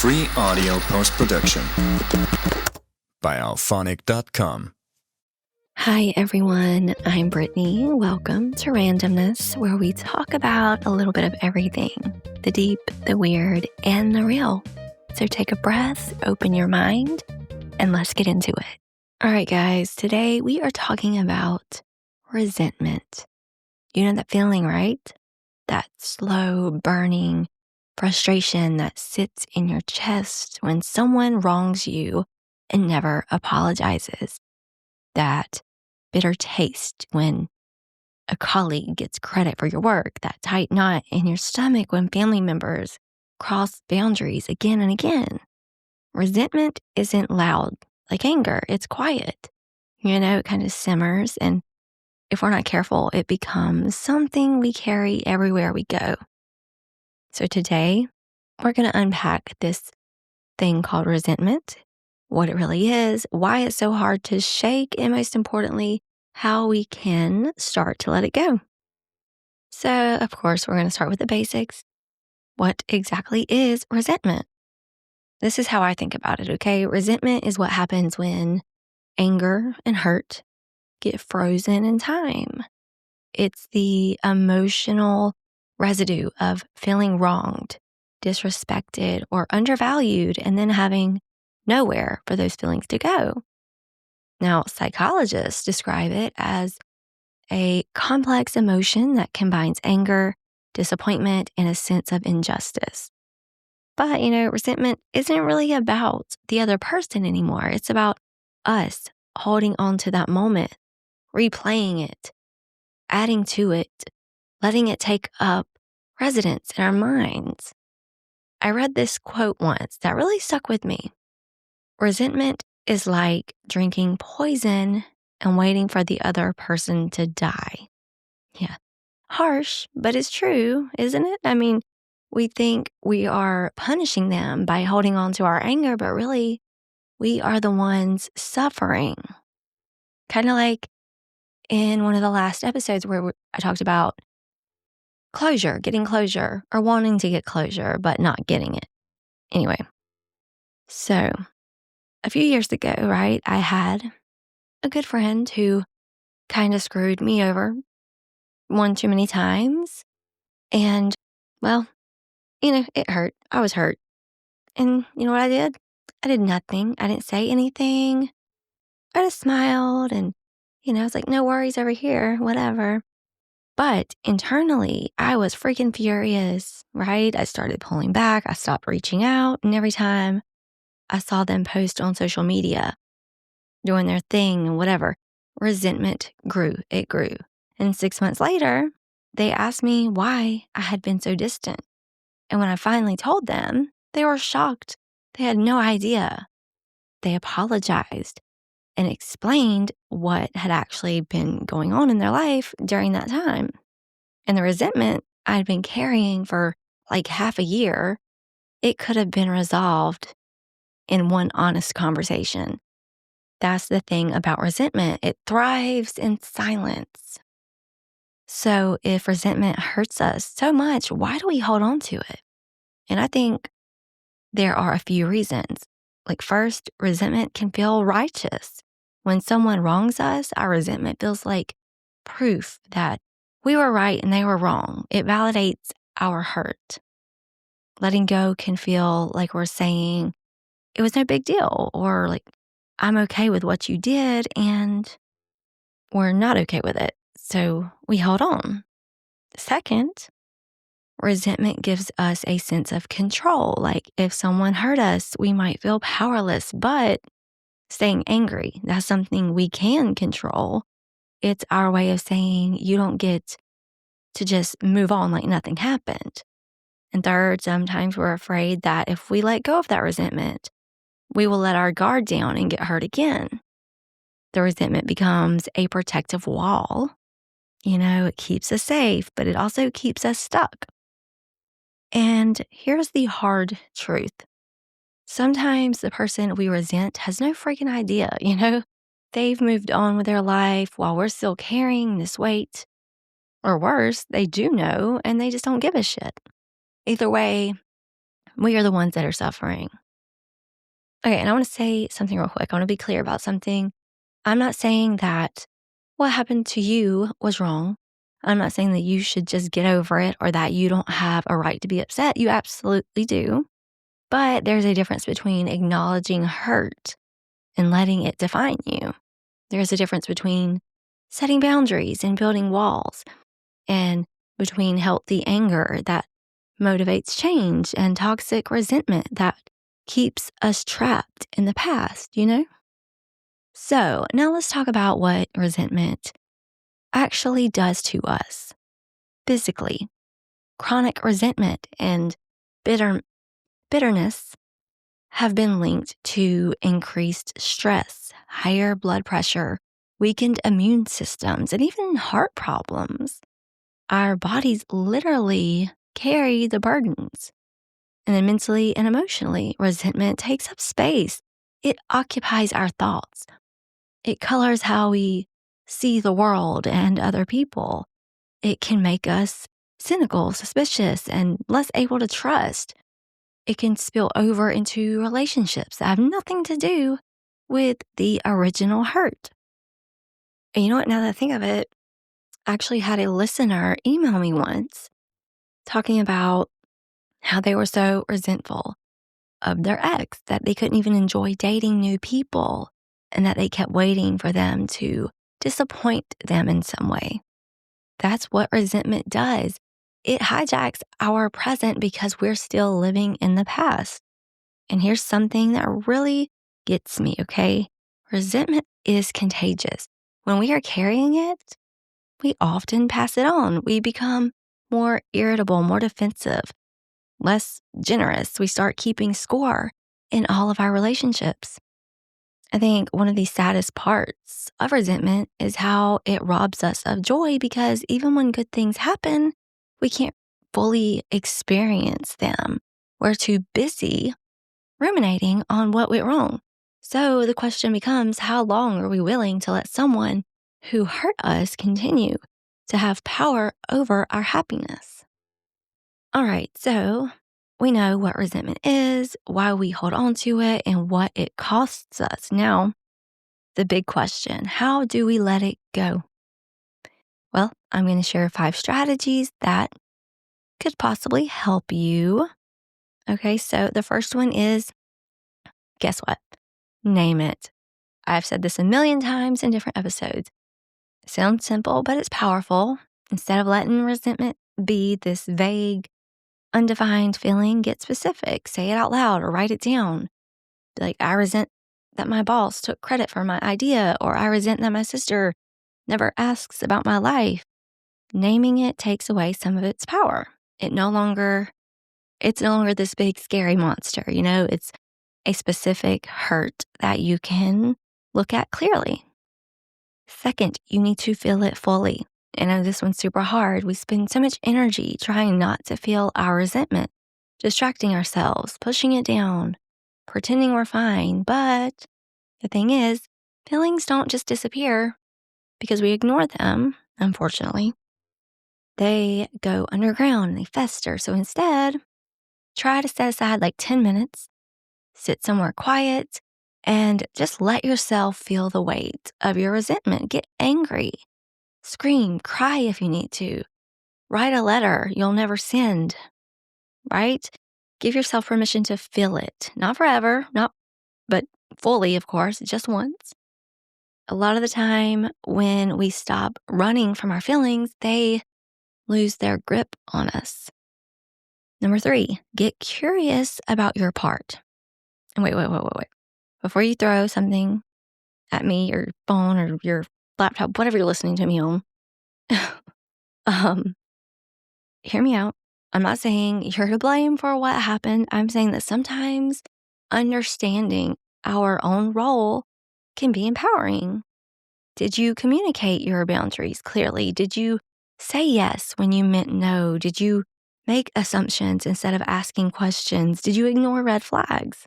Free audio post-production by alphonic.com. Hi everyone, I'm Brittany. Welcome to Randomness, where we talk about a little bit of everything, the deep, the weird, and the real. So take a breath, open your mind, and let's get into it. All right, guys, today we are talking about resentment. You know that feeling, right? That slow burning frustration that sits in your chest when someone wrongs you and never apologizes. That bitter taste when a colleague gets credit for your work, that tight knot in your stomach when family members cross boundaries again and again. Resentment isn't loud like anger, it's quiet. It kind of simmers, and if we're not careful, it becomes something we carry everywhere we go. So today, we're going to unpack this thing called resentment, what it really is, why it's so hard to shake, and most importantly, how we can start to let it go. So, of course, we're going to start with the basics. What exactly is resentment? This is how I think about it, okay? Resentment is what happens when anger and hurt get frozen in time. It's the emotional residue of feeling wronged, disrespected, or undervalued, and then having nowhere for those feelings to go. Now, psychologists describe it as a complex emotion that combines anger, disappointment, and a sense of injustice. But, resentment isn't really about the other person anymore. It's about us holding on to that moment, replaying it, adding to it, letting it take up residence in our minds. I read this quote once that really stuck with me. Resentment is like drinking poison and waiting for the other person to die. Yeah, harsh, but it's true, isn't it? I mean, we think we are punishing them by holding on to our anger, but really, we are the ones suffering. Kind of like in one of the last episodes where I talked about closure, getting closure, or wanting to get closure, but not getting it. Anyway, so a few years ago, right, I had a good friend who kind of screwed me over one too many times. And, well, it hurt. I was hurt. And you know what I did? I did nothing. I didn't say anything. I just smiled and, I was like, no worries over here, whatever. But internally, I was freaking furious, right? I started pulling back. I stopped reaching out. And every time I saw them post on social media, doing their thing and whatever, resentment grew. It grew. And 6 months later, they asked me why I had been so distant. And when I finally told them, they were shocked. They had no idea. They apologized and explained what had actually been going on in their life during that time. And the resentment I'd been carrying for like half a year, it could have been resolved in one honest conversation. That's the thing about resentment. It thrives in silence. So if resentment hurts us so much, why do we hold on to it? And I think there are a few reasons. Like first, resentment can feel righteous. When someone wrongs us, our resentment feels like proof that we were right and they were wrong. It validates our hurt. Letting go can feel like we're saying it was no big deal, or like, I'm okay with what you did and we're not okay with it. So we hold on. Second, resentment gives us a sense of control. Like if someone hurt us, we might feel powerless, but staying angry, that's something we can control. It's our way of saying you don't get to just move on like nothing happened. And third, sometimes we're afraid that if we let go of that resentment, we will let our guard down and get hurt again. The resentment becomes a protective wall. It keeps us safe, but it also keeps us stuck. And here's the hard truth. Sometimes the person we resent has no freaking idea, They've moved on with their life while we're still carrying this weight. Or worse, they do know and they just don't give a shit. Either way, We are the ones that are suffering. Okay, and I want to say something real quick. I want to be clear about something. I'm not saying that what happened to you was wrong. I'm not saying that you should just get over it or that you don't have a right to be upset. You absolutely do. But there's a difference between acknowledging hurt and letting it define you. There's a difference between setting boundaries and building walls, and between healthy anger that motivates change and toxic resentment that keeps us trapped in the past, So now let's talk about what resentment actually does to us physically. Chronic resentment and bitterness have been linked to increased stress, higher blood pressure, weakened immune systems, and even heart problems. Our bodies literally carry the burdens. And then mentally and emotionally, resentment takes up space. It occupies our thoughts. It colors how we see the world and other people. It can make us cynical, suspicious, and less able to trust. It can spill over into relationships that have nothing to do with the original hurt. And you know what? Now that I think of it, I actually had a listener email me once talking about how they were so resentful of their ex that they couldn't even enjoy dating new people and that they kept waiting for them to disappoint them in some way. That's what resentment does. It hijacks our present because we're still living in the past. And here's something that really gets me, okay? Resentment is contagious. When we are carrying it, we often pass it on. We become more irritable, more defensive, less generous. We start keeping score in all of our relationships. I think one of the saddest parts of resentment is how it robs us of joy, because even when good things happen, we can't fully experience them. We're too busy ruminating on what went wrong. So the question becomes, how long are we willing to let someone who hurt us continue to have power over our happiness? All right, so we know what resentment is, why we hold on to it, and what it costs us. Now, the big question, how do we let it go? Well, I'm going to share 5 strategies that could possibly help you. Okay, so the first one is, guess what? Name it. I've said this a million times in different episodes. It sounds simple, but it's powerful. Instead of letting resentment be this vague, undefined feeling, get specific. Say it out loud or write it down. Like, I resent that my boss took credit for my idea, or I resent that my sister never asks about my life. Naming it takes away some of its power. It's no longer this big scary monster, It's a specific hurt that you can look at clearly. Second, you need to feel it fully. I know this one's super hard. We spend so much energy trying not to feel our resentment, distracting ourselves, pushing it down, pretending we're fine. But the thing is, feelings don't just disappear because we ignore them, unfortunately. They go underground and they fester. So instead, try to set aside like 10 minutes, sit somewhere quiet, and just let yourself feel the weight of your resentment. Get angry, scream, cry if you need to. Write a letter you'll never send, right? Give yourself permission to feel it. Not forever, but fully, of course, just once. A lot of the time when we stop running from our feelings, they lose their grip on us. Number 3, get curious about your part. And wait. Before you throw something at me, your phone or your laptop, whatever you're listening to me on, hear me out. I'm not saying you're to blame for what happened. I'm saying that sometimes understanding our own role can be empowering. Did you communicate your boundaries clearly? Did you say yes when you meant no? Did you make assumptions instead of asking questions? Did you ignore red flags?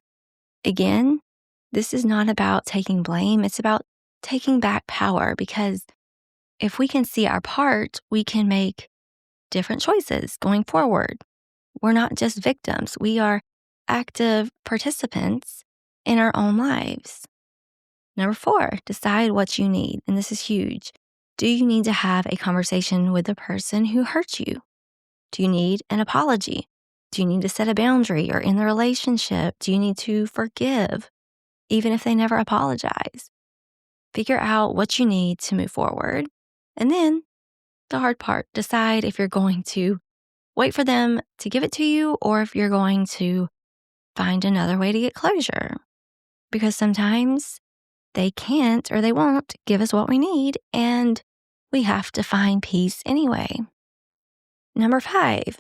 Again, this is not about taking blame. It's about taking back power, because if we can see our part, we can make different choices going forward. We're not just victims. We are active participants in our own lives. Number 4, decide what you need. And this is huge. Do you need to have a conversation with the person who hurt you? Do you need an apology? Do you need to set a boundary or end the relationship? Do you need to forgive, even if they never apologize? Figure out what you need to move forward. And then the hard part, decide if you're going to wait for them to give it to you or if you're going to find another way to get closure. Because sometimes they can't or they won't give us what we need, and we have to find peace anyway. Number 5,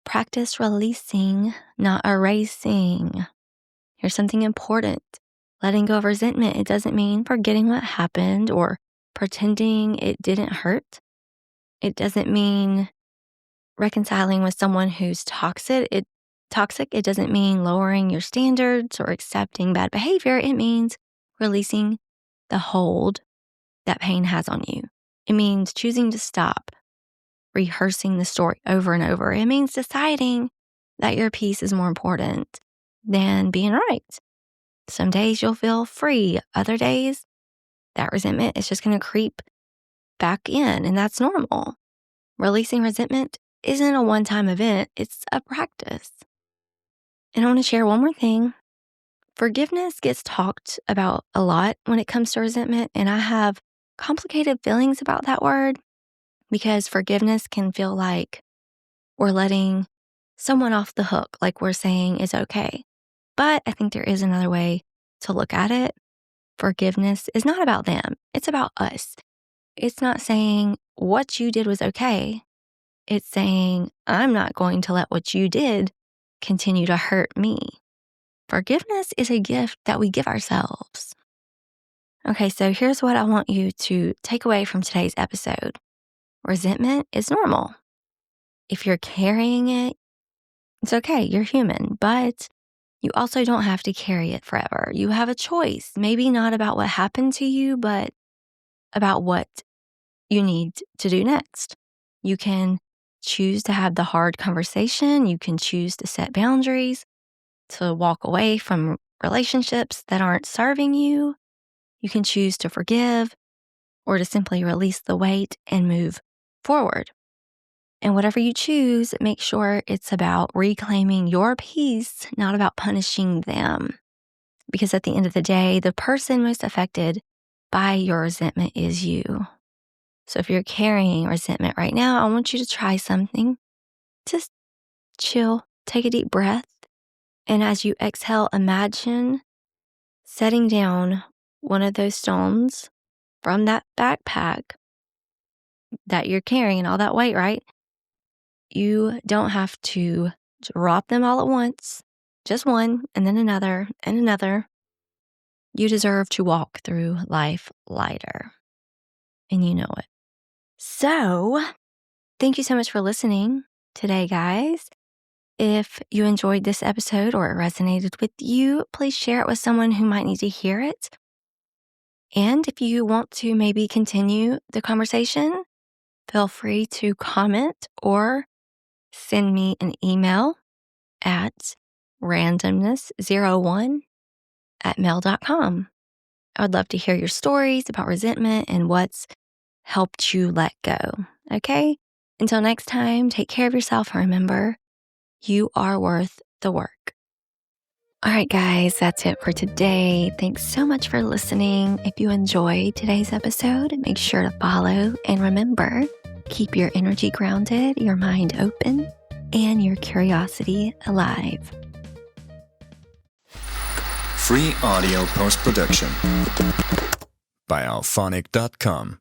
practice releasing, not erasing. Here's something important. Letting go of resentment, it doesn't mean forgetting what happened or pretending it didn't hurt. It doesn't mean reconciling with someone who's toxic. It doesn't mean lowering your standards or accepting bad behavior. It means releasing the hold that pain has on you. It means choosing to stop rehearsing the story over and over. It means deciding that your peace is more important than being right. Some days you'll feel free. Other days, that resentment is just going to creep back in, and that's normal. Releasing resentment isn't a one-time event. It's a practice. And I want to share one more thing. Forgiveness gets talked about a lot when it comes to resentment, and I have complicated feelings about that word because forgiveness can feel like we're letting someone off the hook, like we're saying is okay. But I think there is another way to look at it. Forgiveness is not about them. It's about us. It's not saying what you did was okay. It's saying, I'm not going to let what you did continue to hurt me. Forgiveness is a gift that we give ourselves. Okay, so here's what I want you to take away from today's episode. Resentment is normal. If you're carrying it, it's okay, you're human, but you also don't have to carry it forever. You have a choice, maybe not about what happened to you, but about what you need to do next. You can choose to have the hard conversation. You can choose to set boundaries, to walk away from relationships that aren't serving you. You can choose to forgive or to simply release the weight and move forward. And whatever you choose, make sure it's about reclaiming your peace, not about punishing them. Because at the end of the day, the person most affected by your resentment is you. So if you're carrying resentment right now, I want you to try something. Just chill, take a deep breath. And as you exhale, imagine setting down one of those stones from that backpack that you're carrying and all that weight, right? You don't have to drop them all at once, just one and then another and another. You deserve to walk through life lighter, and you know it. So, thank you so much for listening today, guys. If you enjoyed this episode or it resonated with you, please share it with someone who might need to hear it. And if you want to maybe continue the conversation, feel free to comment or send me an email at randomness01@mail.com. I would love to hear your stories about resentment and what's helped you let go. Okay? Until next time, take care of yourself and remember, you are worth the work. All right, guys, that's it for today. Thanks so much for listening. If you enjoyed today's episode, make sure to follow and remember, keep your energy grounded, your mind open, and your curiosity alive. Free audio post-production by alphonic.com.